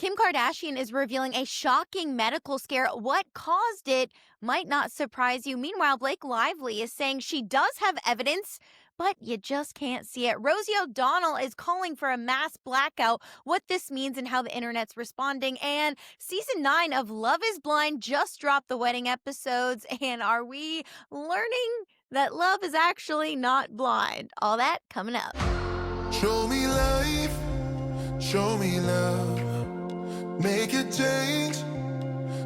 Kim Kardashian is revealing a shocking medical scare. What caused it might not surprise you. Meanwhile, Blake Lively is saying she does have evidence, but you just can't see it. Rosie O'Donnell is calling for a mass blackout, what this means and how the internet's responding. And season 9 of Love is Blind just dropped the wedding episodes. And are we learning that love is actually not blind? All that coming up. Show me life, show me love, make it change,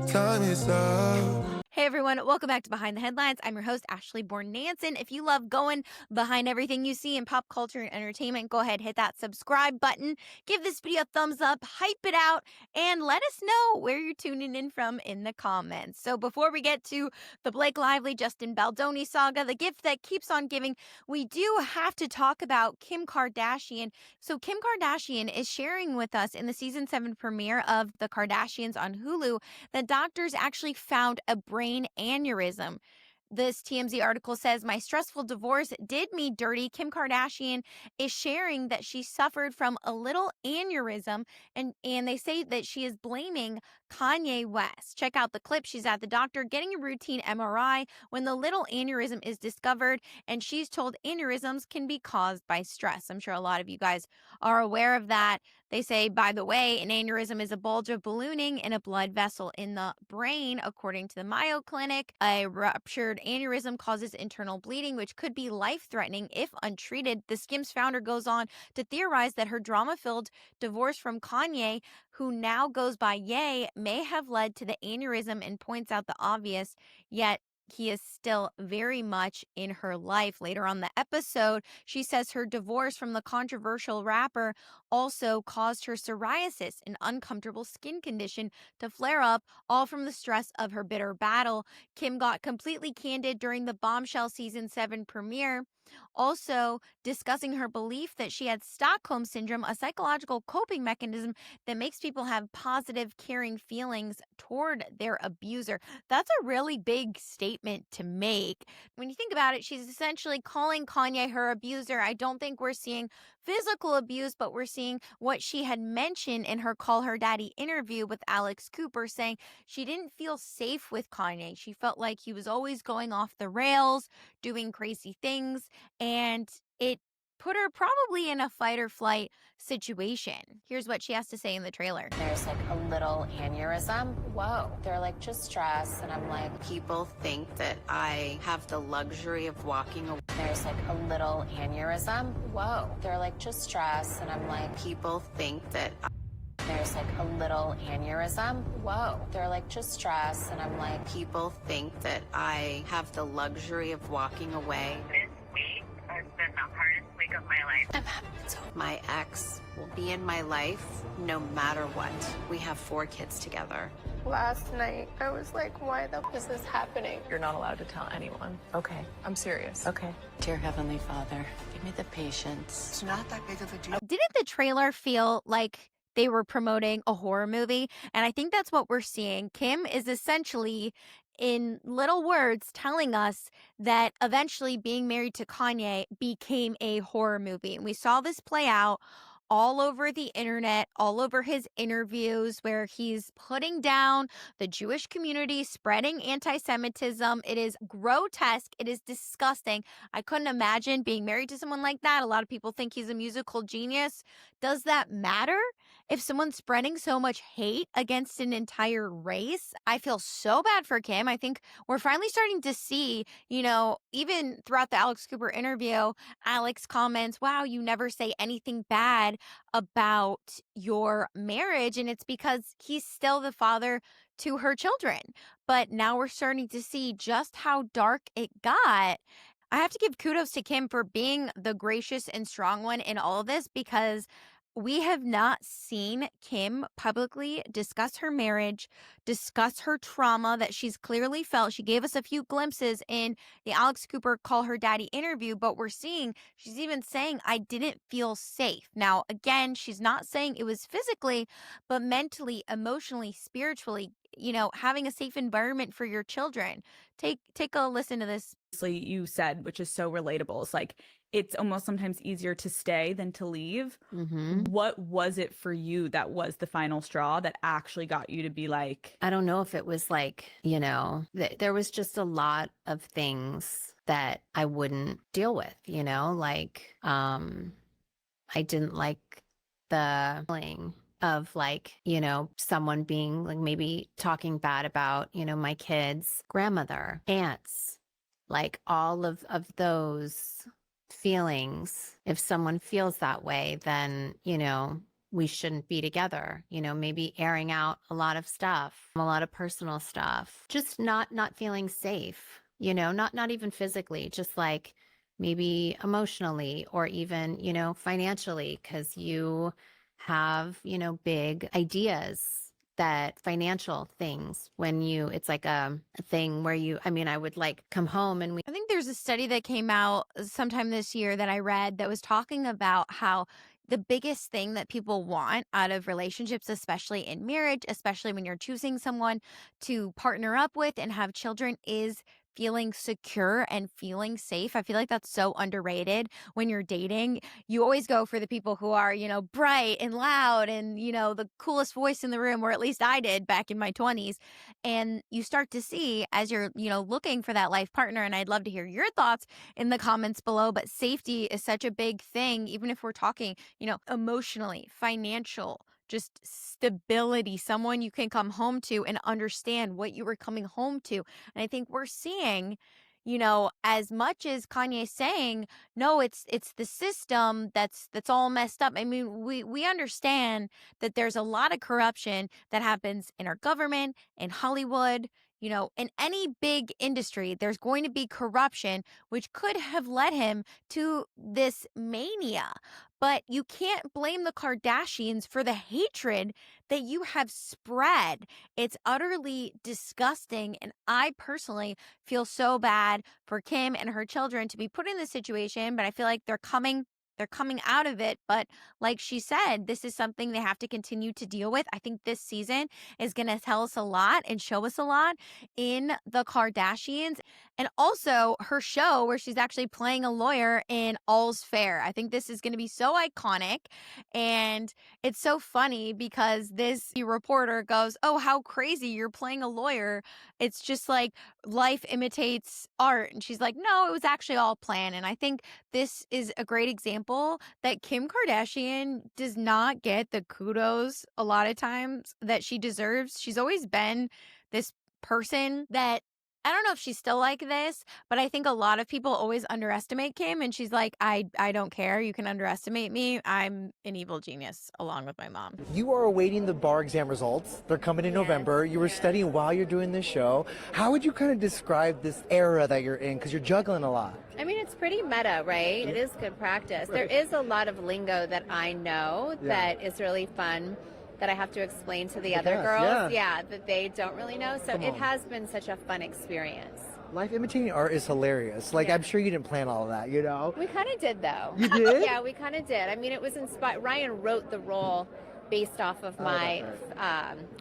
time is up. Hey everyone, welcome back to Behind the Headlines. I'm your host, Ashley Bourne-Nansen. If you love going behind everything you see in pop culture and entertainment, go ahead, hit that subscribe button, give this video a thumbs up, hype it out, and let us know where you're tuning in from in the comments. So before we get to the Blake Lively, Justin Baldoni saga, the gift that keeps on giving, we do have to talk about Kim Kardashian. So Kim Kardashian is sharing with us in the season 7 premiere of The Kardashians on Hulu that doctors actually found a brain aneurysm. This TMZ article says, my stressful divorce did me dirty. Kim Kardashian is sharing that she suffered from a little aneurysm, and they say that she is blaming Kanye West. Check out the clip. She's at the doctor getting a routine MRI when the little aneurysm is discovered, and she's told aneurysms can be caused by stress. I'm sure a lot of you guys are aware of that. They say, by the way, an aneurysm is a bulge of ballooning in a blood vessel in the brain. According to the Mayo Clinic, a ruptured aneurysm causes internal bleeding, which could be life-threatening if untreated. The Skims founder goes on to theorize that her drama-filled divorce from Kanye, who now goes by Ye, may have led to the aneurysm, and points out the obvious, yet he is still very much in her life. Later on the episode, she says her divorce from the controversial rapper also caused her psoriasis, an uncomfortable skin condition, to flare up, all from the stress of her bitter battle. Kim got completely candid during the Bombshell season 7 premiere, also discussing her belief that she had Stockholm syndrome, a psychological coping mechanism that makes people have positive, caring feelings toward their abuser. That's a really big statement to make. When you think about it, she's essentially calling Kanye her abuser. I don't think we're seeing physical abuse, but we're seeing what she had mentioned in her Call Her Daddy interview with Alex Cooper, saying she didn't feel safe with Kanye. She felt like he was always going off the rails, doing crazy things, and it put her probably in a fight or flight situation. Here's what she has to say in the trailer. There's like a little aneurysm. Whoa. They're like, just stress. And I'm like, people think that I have the luxury of walking away. There's like a little aneurysm. Whoa. They're like, just stress. And I'm like, people think that there's like a little aneurysm. Whoa. They're like, just stress. And I'm like, people think that I have the luxury of walking away. This week has been the hardest week of my life. I'm happy. So my ex will be in my life no matter what. We have 4 kids together. Last night, I was like, why the f is this happening? You're not allowed to tell anyone. Okay. I'm serious. Okay. Dear Heavenly Father, give me the patience. It's not that big of a deal. Didn't the trailer feel like they were promoting a horror movie? And I think that's what we're seeing. Kim is essentially, in little words, telling us that eventually being married to Kanye became a horror movie. And we saw this play out all over the internet, all over his interviews, where he's putting down the Jewish community, spreading anti-Semitism. It is grotesque. It is disgusting. I couldn't imagine being married to someone like that. A lot of people think he's a musical genius. Does that matter if someone's spreading so much hate against an entire race? I feel so bad for Kim. I think we're finally starting to see, even throughout the Alex Cooper interview, Alex comments, wow, you never say anything bad about your marriage. And it's because he's still the father to her children. But now we're starting to see just how dark it got. I have to give kudos to Kim for being the gracious and strong one in all of this, because we have not seen Kim publicly discuss her marriage, discuss her trauma that she's clearly felt. She gave us a few glimpses in the Alex Cooper Call Her Daddy interview, but we're seeing she's even saying, I didn't feel safe. Now, again, she's not saying it was physically, but mentally, emotionally, spiritually, having a safe environment for your children. Take a listen to this. You said, which is so relatable. It's like, it's almost sometimes easier to stay than to leave. What was it for you that was the final straw that actually got you to be like, I don't know if it was like, you know, there was just a lot of things that I wouldn't deal with, you know, like I didn't like the feeling of like, you know, someone being like maybe talking bad about, you know, my kids' grandmother, aunts, like all of those feelings. If someone feels that way, then, you know, we shouldn't be together, you know, maybe airing out a lot of stuff, a lot of personal stuff, just not feeling safe, you know, not even physically, just like maybe emotionally or even, you know, financially, because you have, you know, big ideas that financial things when you, it's like a thing where you, I mean, I would like come home and I think there's a study that came out sometime this year that I read that was talking about how the biggest thing that people want out of relationships, especially in marriage, especially when you're choosing someone to partner up with and have children, is feeling secure and feeling safe. I feel like that's so underrated when you're dating. You always go for the people who are, you know, bright and loud and, you know, the coolest voice in the room, or at least I did back in my 20s. And you start to see as you're, you know, looking for that life partner. And I'd love to hear your thoughts in the comments below. But safety is such a big thing, even if we're talking, you know, emotionally, financial, just stability, someone you can come home to and understand what you were coming home to. And I think we're seeing, you know, as much as Kanye's saying, no, it's the system that's all messed up. I mean, we understand that there's a lot of corruption that happens in our government, in Hollywood, you know, in any big industry. There's going to be corruption, which could have led him to this mania. But you can't blame the Kardashians for the hatred that you have spread. It's utterly disgusting. And I personally feel so bad for Kim and her children to be put in this situation, but I feel like they're coming out of it. But like she said, this is something they have to continue to deal with. I think this season is going to tell us a lot and show us a lot in the Kardashians, and also her show where she's actually playing a lawyer in All's Fair. I think this is going to be so iconic. And it's so funny because this reporter goes, "Oh, how crazy, you're playing a lawyer. It's just like life imitates art." And she's like, "No, it was actually all planned." And I think this is a great example that Kim Kardashian does not get the kudos a lot of times that she deserves. She's always been this person that, I don't know if she's still like this, but I think a lot of people always underestimate Kim, and she's like, I don't care. You can underestimate me. I'm an evil genius, along with my mom. You are awaiting the bar exam results. They're coming in November. You were studying while you're doing this show. How would you kind of describe this era that you're in? Because you're juggling a lot. I mean, it's pretty meta, right? It is good practice. There is a lot of lingo that I know that is really fun that I have to explain to the other girls. Yeah, that they don't really know. So it has been such a fun experience. Life imitating art is hilarious. Like, I'm sure you didn't plan all of that, you know? We kind of did, though. You did? Yeah, we kind of did. I mean, it was inspired. Ryan wrote the role based off of my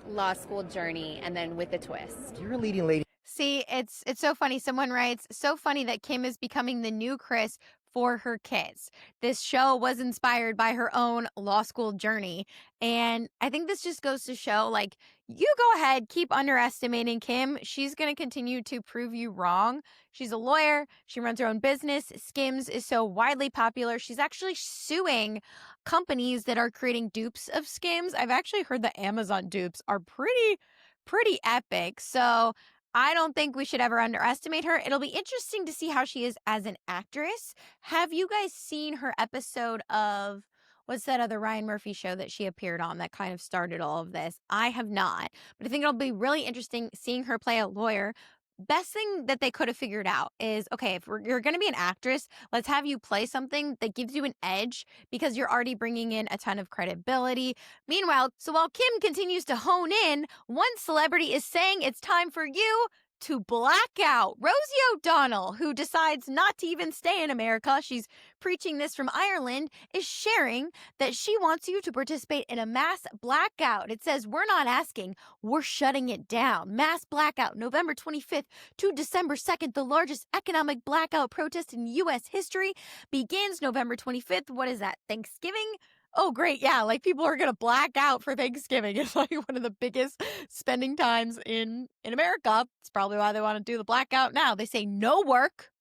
law school journey, and then with a twist. You're a leading lady. See, it's so funny. Someone writes, "So funny that Kim is becoming the new Chris for her kids. This show was inspired by her own law school journey." And I think this just goes to show, like, you go ahead, keep underestimating Kim. She's going to continue to prove you wrong. She's a lawyer. She runs her own business. Skims is so widely popular. She's actually suing companies that are creating dupes of Skims. I've actually heard the Amazon dupes are pretty epic. So I don't think we should ever underestimate her. It'll be interesting to see how she is as an actress. Have you guys seen her episode of, what's that other Ryan Murphy show that she appeared on that kind of started all of this? I have not, but I think it'll be really interesting seeing her play a lawyer. Best thing that they could have figured out is, okay, if you're going to be an actress, let's have you play something that gives you an edge because you're already bringing in a ton of credibility. Meanwhile, so while Kim continues to hone in, one celebrity is saying it's time for you to Blackout. Rosie O'Donnell, who decides not to even stay in America, she's preaching this from Ireland, is sharing that she wants you to participate in a mass blackout. It says, we're not asking, we're shutting it down. Mass blackout, November 25th to December 2nd, the largest economic blackout protest in U.S. history, begins November 25th. What is that, Thanksgiving? Oh, great. Yeah, like people are going to black out for Thanksgiving. It's like one of the biggest spending times in America. It's probably why they want to do the blackout now. They say no work.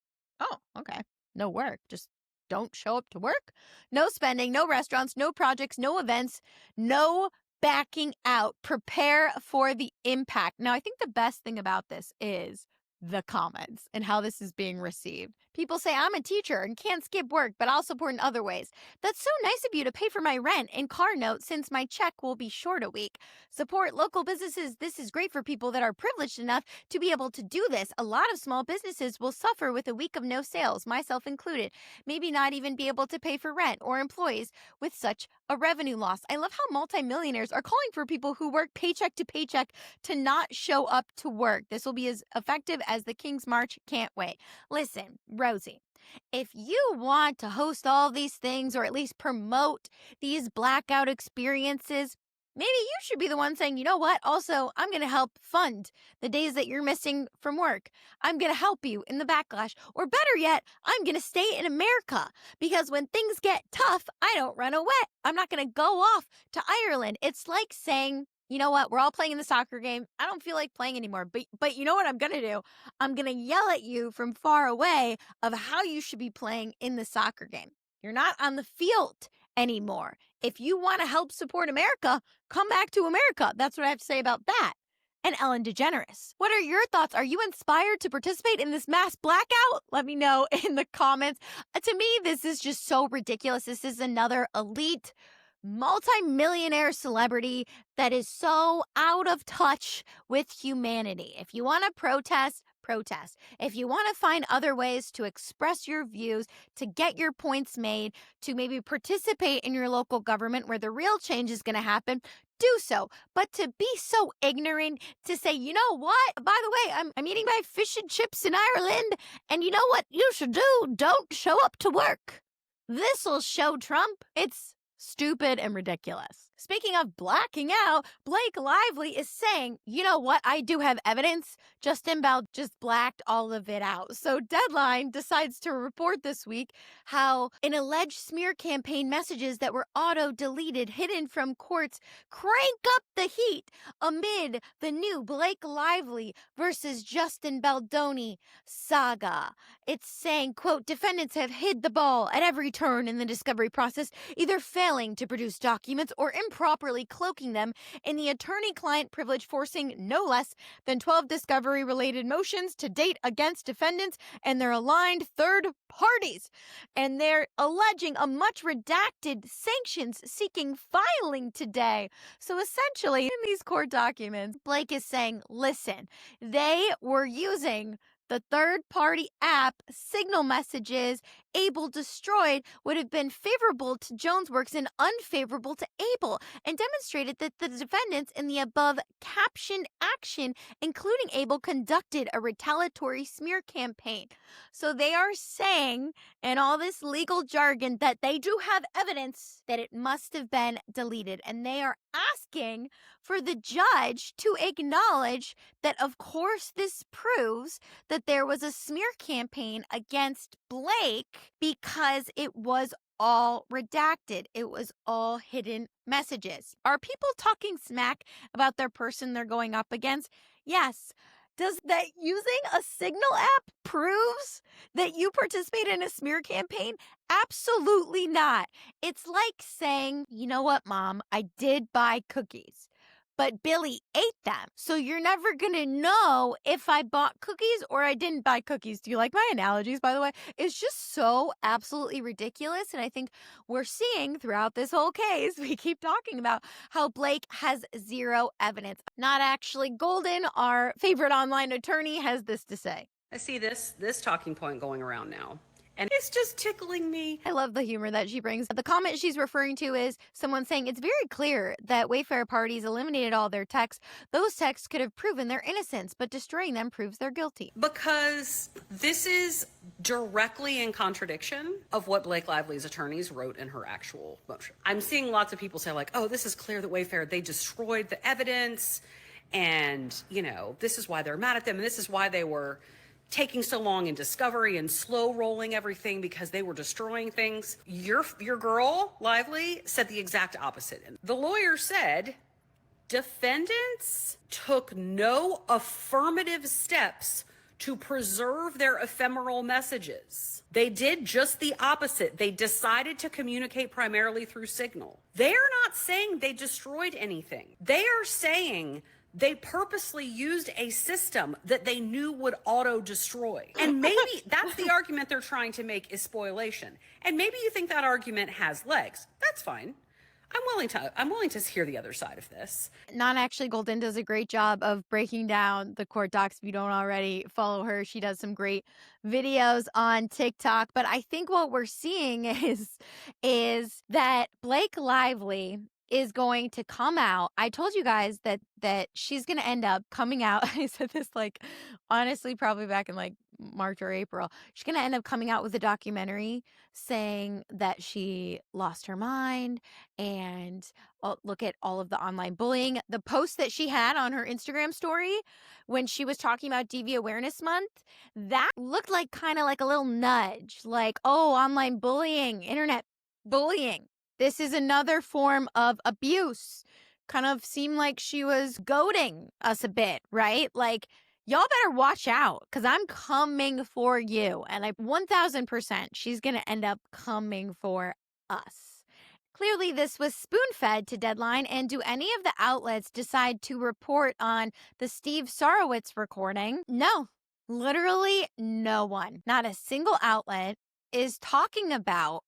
Oh, okay. No work. Just don't show up to work. No spending, no restaurants, no projects, no events, no backing out. Prepare for the impact. Now, I think the best thing about this is the comments and how this is being received. People say, I'm a teacher and can't skip work, but I'll support in other ways. That's so nice of you to pay for my rent and car note since my check will be short a week. Support local businesses. This is great for people that are privileged enough to be able to do this. A lot of small businesses will suffer with a week of no sales, myself included. Maybe not even be able to pay for rent or employees with such a revenue loss. I love how multimillionaires are calling for people who work paycheck to paycheck to not show up to work. This will be as effective as the King's March. Can't wait. Listen, Rosie, if you want to host all these things or at least promote these blackout experiences, maybe you should be the one saying, you know what? Also, I'm going to help fund the days that you're missing from work. I'm going to help you in the backlash. Or better yet, I'm going to stay in America because when things get tough, I don't run away. I'm not going to go off to Ireland. It's like saying, you know what? We're all playing in the soccer game. I don't feel like playing anymore. But you know what I'm going to do? I'm going to yell at you from far away of how you should be playing in the soccer game. You're not on the field anymore. If you want to help support America, come back to America. That's what I have to say about that. And Ellen DeGeneres, what are your thoughts? Are you inspired to participate in this mass blackout? Let me know in the comments. To me, this is just so ridiculous. This is another elite multi-millionaire celebrity that is so out of touch with humanity. If you want to protest, protest. If you want to find other ways to express your views, to get your points made, to maybe participate in your local government where the real change is going to happen, do so. But to be so ignorant to say, you know what? By the way, I'm eating my fish and chips in Ireland, and you know what you should do? Don't show up to work. This'll show Trump. It's stupid and ridiculous. Speaking of blacking out, Blake Lively is saying, you know what? I do have evidence. Justin Bell just blacked all of it out. So Deadline decides to report this week how an alleged smear campaign messages that were auto-deleted, hidden from courts, crank up the heat amid the new Blake Lively versus Justin Baldoni saga. It's saying, quote, defendants have hid the ball at every turn in the discovery process, either failing to produce documents or improperly cloaking them in the attorney-client privilege, forcing no less than 12 discovery-related motions to date against defendants and their aligned third parties. And they're alleging a much redacted sanctions seeking filing today. So essentially, in these court documents, Blake is saying, listen, they were using the third-party app Signal messages. Able destroyed would have been favorable to Jones Works and unfavorable to Able, and demonstrated that the defendants in the above captioned action, including Able, conducted a retaliatory smear campaign. So they are saying, in all this legal jargon, that they do have evidence that it must have been deleted, and they are asking for the judge to acknowledge that, of course, this proves that there was a smear campaign against Blake because it was all redacted. It was all hidden messages. Are people talking smack about their person they're going up against? Yes. Does that using a Signal app proves that you participate in a smear campaign? Absolutely not. It's like saying, you know what, Mom, I did buy cookies, but Billy ate them. So you're never going to know if I bought cookies or I didn't buy cookies. Do you like my analogies, by the way? It's just so absolutely ridiculous. And I think we're seeing throughout this whole case, we keep talking about how Blake has zero evidence. Not actually Golden, our favorite online attorney, has this to say. I see this talking point going around now. And it's just tickling me. I love the humor that she brings. The comment she's referring to is someone saying it's very clear that Wayfair parties eliminated all their texts. Those texts could have proven their innocence, but destroying them proves they're guilty. Because this is directly in contradiction of what Blake Lively's attorneys wrote in her actual motion. I'm seeing lots of people say like, oh, this is clear that Wayfair, they destroyed the evidence. And, you know, this is why they're mad at them. And this is why they were taking so long in discovery and slow rolling everything because they were destroying things. Your girl, Lively, said the exact opposite. And the lawyer said defendants took no affirmative steps to preserve their ephemeral messages. They did just the opposite. They decided to communicate primarily through Signal. They are not saying they destroyed anything. They are saying they purposely used a system that they knew would auto-destroy. And maybe that's the argument they're trying to make is spoliation. And maybe you think that argument has legs. That's fine. I'm willing to hear the other side of this. Non Actually Golden does a great job of breaking down the court docs. If you don't already follow her, she does some great videos on TikTok. But I think what we're seeing is that Blake Lively is going to come out. I told you guys that she's going to end up coming out. I said this like honestly probably back in like March or April. She's going to end up coming out with a documentary saying that she lost her mind and look at all of the online bullying. The post that she had on her Instagram story when she was talking about DV Awareness Month, that looked like kind of like a little nudge, like, oh, online bullying, internet bullying. This is another form of abuse. Kind of seemed like she was goading us a bit, right? Like, y'all better watch out because I'm coming for you. And 1000% she's going to end up coming for us. Clearly, this was spoon-fed to Deadline. And do any of the outlets decide to report on the Steve Sarowitz recording? No, literally no one. Not a single outlet is talking about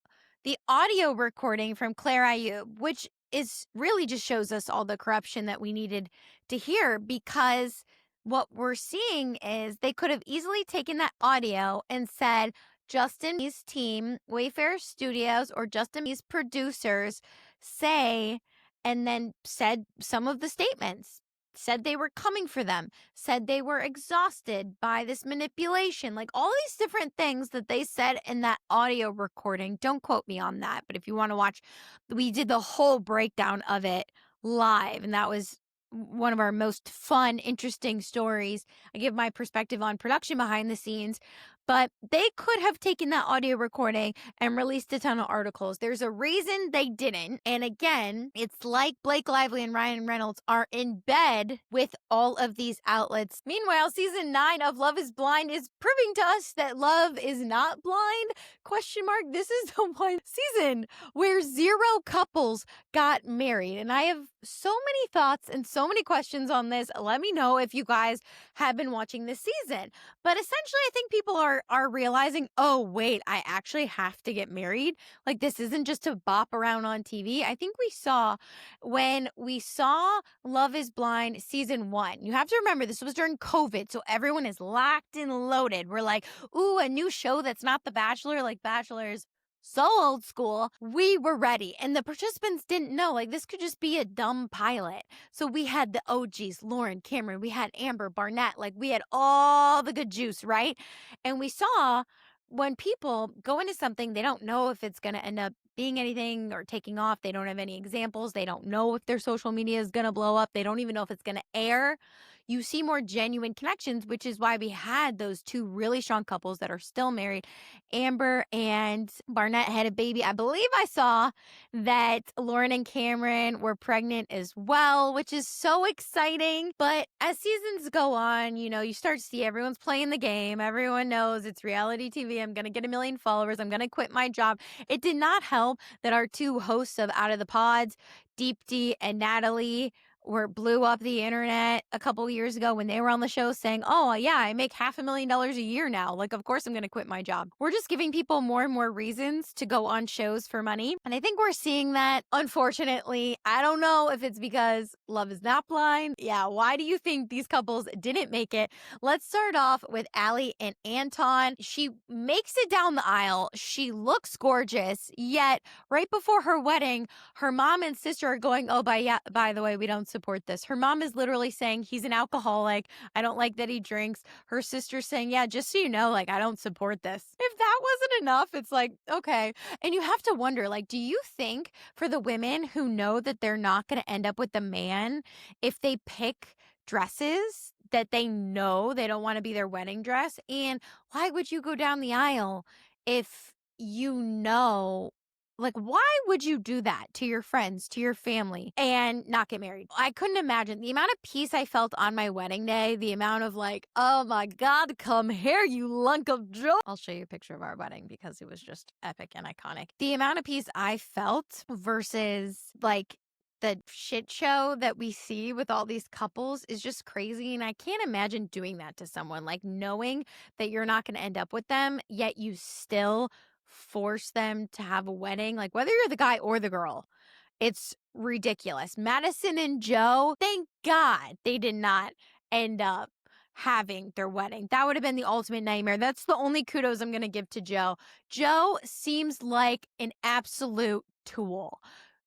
the audio recording from Claire Ayub, which is really just shows us all the corruption that we needed to hear, because what we're seeing is they could have easily taken that audio and said, Justin Mee's team, Wayfair Studios, or Justin Mee's producers say, and then said some of the statements. Said they were coming for them, said they were exhausted by this manipulation, like all these different things that they said in that audio recording. Don't quote me on that, but if you want to watch, we did the whole breakdown of it live, and that was one of our most fun, interesting stories. I give my perspective on production behind the scenes, but they could have taken that audio recording and released a ton of articles. There's a reason they didn't. And again, it's like Blake Lively and Ryan Reynolds are in bed with all of these outlets. Meanwhile, season 9 of Love is Blind is proving to us that love is not blind? ? This is the one season where 0 couples got married. And I have so many thoughts and so many questions on this. Let me know if you guys have been watching this season. But essentially, I think people are realizing, oh, wait, I actually have to get married. Like, this isn't just to bop around on TV. I think we saw when we saw Love is Blind season 1. You have to remember this was during COVID, so everyone is locked and loaded. We're like, ooh, a new show that's not The Bachelor, like Bachelor's so old school. We were ready. And the participants didn't know, like, this could just be a dumb pilot. So we had the OGs, Lauren, Cameron, we had Amber, Barnett, like we had all the good juice, right? And we saw when people go into something, they don't know if it's going to end up being anything or taking off. They don't have any examples. They don't know if their social media is going to blow up. They don't even know if it's going to air. You see more genuine connections, which is why we had those 2 really strong couples that are still married. Amber and Barnett had a baby. I believe I saw that Lauren and Cameron were pregnant as well, which is so exciting. But as seasons go on, you know, you start to see everyone's playing the game. Everyone knows it's reality TV. I'm going to get 1 million followers. I'm going to quit my job. It did not help that our 2 hosts of Out of the Pods, Deepti and Natalie, blew up the internet a couple years ago when they were on the show saying, oh, yeah, I make $500,000 a year now. Like, of course I'm going to quit my job. We're just giving people more and more reasons to go on shows for money. And I think we're seeing that, unfortunately. I don't know if it's because Love is Not Blind. Yeah, why do you think these couples didn't make it? Let's start off with Allie and Anton. She makes it down the aisle. She looks gorgeous, yet right before her wedding, her mom and sister are going, oh, by the way, we don't support this. Her mom is literally saying he's an alcoholic. I don't like that he drinks. Her sister's saying, yeah, just so you know, like, I don't support this. If that wasn't enough, it's like, okay. And you have to wonder, like, do you think for the women who know that they're not going to end up with the man, if they pick dresses that they know they don't want to be their wedding dress? And why would you go down the aisle if you know, like, why would you do that to your friends, to your family, and not get married? I couldn't imagine the amount of peace I felt on my wedding day, the amount of like, oh my God, come here, you lunk of joy. I'll show you a picture of our wedding because it was just epic and iconic. The amount of peace I felt versus like the shit show that we see with all these couples is just crazy. And I can't imagine doing that to someone, like knowing that you're not going to end up with them, yet you still force them to have a wedding, like whether you're the guy or the girl. It's ridiculous. Madison and Joe, thank God they did not end up having their wedding. That would have been the ultimate nightmare. That's the only kudos I'm going to give to Joe. Joe seems like an absolute tool.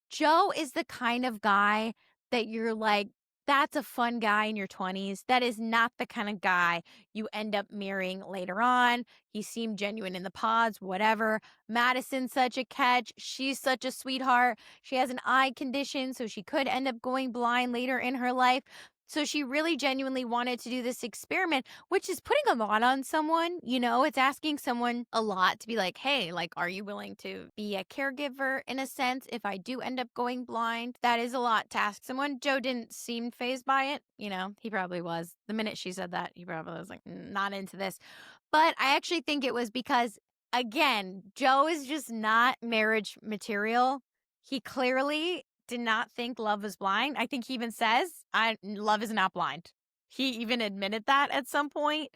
Joe is the kind of guy that you're like, that's a fun guy in your 20s. That is not the kind of guy you end up marrying later on. He seemed genuine in the pods, whatever. Madison's such a catch. She's such a sweetheart. She has an eye condition, so she could end up going blind later in her life. So she really genuinely wanted to do this experiment, which is putting a lot on someone. You know, it's asking someone a lot to be like, hey, like, are you willing to be a caregiver in a sense if I do end up going blind? That is a lot to ask someone. Joe didn't seem fazed by it. You know, he probably was. The minute she said that, he probably was like, not into this. But I actually think it was because, again, Joe is just not marriage material. He clearly did not think Love was blind. I think he even says, Love is not blind. He even admitted that at some point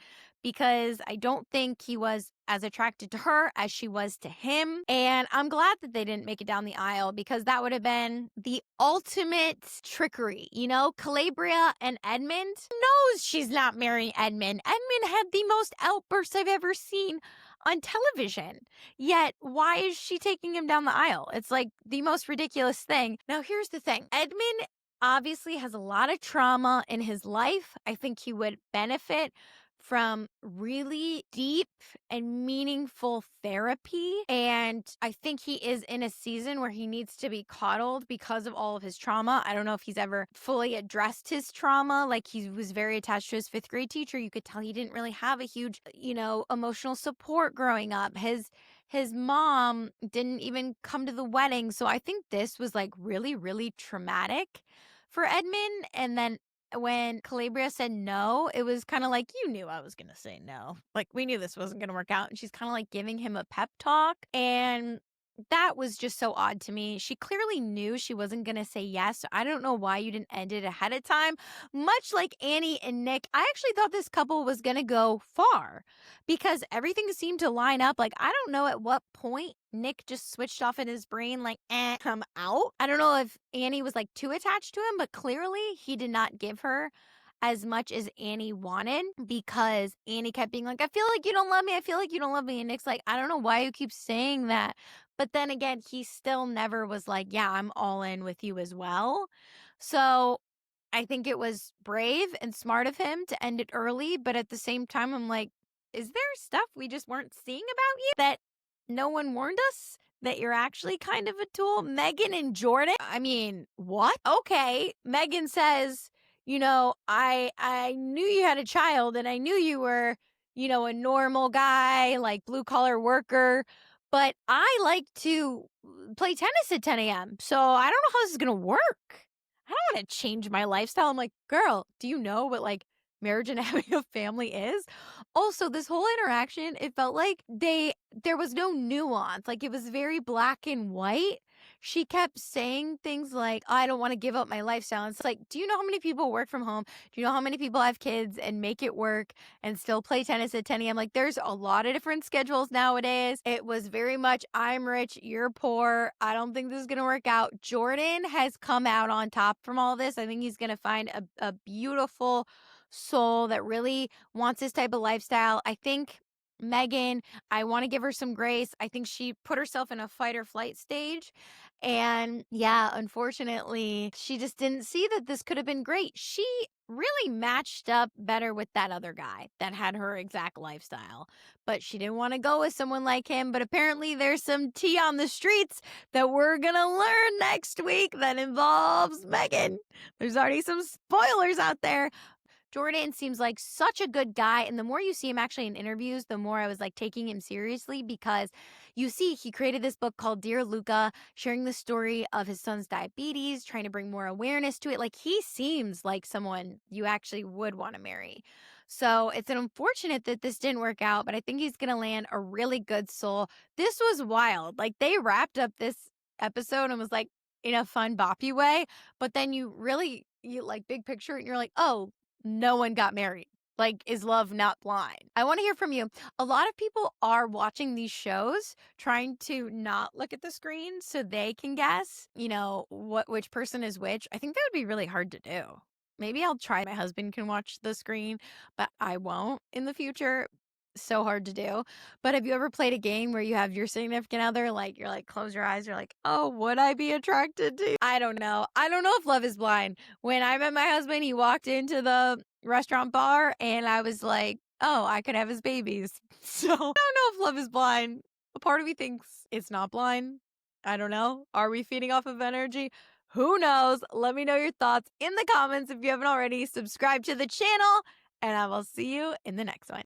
because I don't think he was as attracted to her as she was to him. And I'm glad that they didn't make it down the aisle because that would have been the ultimate trickery. You know, Calabria and Edmund knows she's not marrying Edmund. Edmund had the most outbursts I've ever seen on television. Yet, why is she taking him down the aisle? It's like the most ridiculous thing. Now, here's the thing. Edmund obviously has a lot of trauma in his life. I think he would benefit from really deep and meaningful therapy. And I think he is in a season where he needs to be coddled because of all of his trauma. I don't know if he's ever fully addressed his trauma. Like, he was very attached to his 5th grade teacher. You could tell he didn't really have a huge, you know, emotional support growing up. His mom didn't even come to the wedding. So I think this was like really, really traumatic for Edmund. And then when Calabria said no, it was kind of like, you knew I was going to say no. Like, we knew this wasn't going to work out. And she's kind of like giving him a pep talk. And that was just so odd to me. She clearly knew she wasn't going to say yes. So I don't know why you didn't end it ahead of time. Much like Annie and Nick, I actually thought this couple was going to go far because everything seemed to line up. Like, I don't know at what point Nick just switched off in his brain, like, I'm out. I don't know if Annie was like too attached to him, but clearly he did not give her as much as Annie wanted because Annie kept being like, I feel like you don't love me. I feel like you don't love me. And Nick's like, I don't know why you keep saying that. But then again, he still never was like, yeah, I'm all in with you as well. So I think it was brave and smart of him to end it early. But at the same time, I'm like, is there stuff we just weren't seeing about you that no one warned us that you're actually kind of a tool? Megan and Jordan? I mean, what? Okay. Megan says, you know, I knew you had a child and I knew you were, you know, a normal guy, like blue collar worker, but I like to play tennis at 10 a.m. So I don't know how this is going to work. I don't want to change my lifestyle. I'm like, girl, do you know what like marriage and having a family is? Also, this whole interaction, it felt like there was no nuance. Like, it was very black and white. she kept saying things like, I don't want to give up my lifestyle. And it's like, do you know how many people work from home? Do you know how many people have kids and make it work and still play tennis at 10 a.m.? Like, there's a lot of different schedules nowadays. It was very much, I'm rich, you're poor. I don't think this is going to work out. Jordan has come out on top from all this. I think he's going to find a beautiful soul that really wants this type of lifestyle. I think Megan, I want to give her some grace. I think she put herself in a fight or flight stage. And yeah, unfortunately, she just didn't see that this could have been great. She really matched up better with that other guy that had her exact lifestyle, but she didn't want to go with someone like him. But apparently there's some tea on the streets that we're going to learn next week that involves Megan. There's already some spoilers out there. Jordan seems like such a good guy. And the more you see him actually in interviews, the more I was like taking him seriously, because you see, he created this book called Dear Luca, sharing the story of his son's diabetes, trying to bring more awareness to it. Like, he seems like someone you actually would want to marry. So it's unfortunate that this didn't work out, but I think he's going to land a really good soul. This was wild. Like, they wrapped up this episode and was like in a fun boppy way, but then you like big picture and you're like, oh, no one got married. Like, is love not blind? I want to hear from you. A lot of people are watching these shows trying to not look at the screen so they can guess, which person is which. I think that would be really hard to do. Maybe I'll try. My husband can watch the screen, but I won't in the future. So hard to do. But have you ever played a game where you have your significant other, like, you're like, close your eyes, you're like, oh, would I be attracted to you? I don't know if love is blind. When I met my husband, he walked into the restaurant bar and I was like, oh, I could have his babies. So I don't know if love is blind. A part of me thinks it's not blind. I don't know. Are we feeding off of energy? Who knows? Let me know your thoughts in the comments if you haven't already. Subscribe to the channel and I will see you in the next one.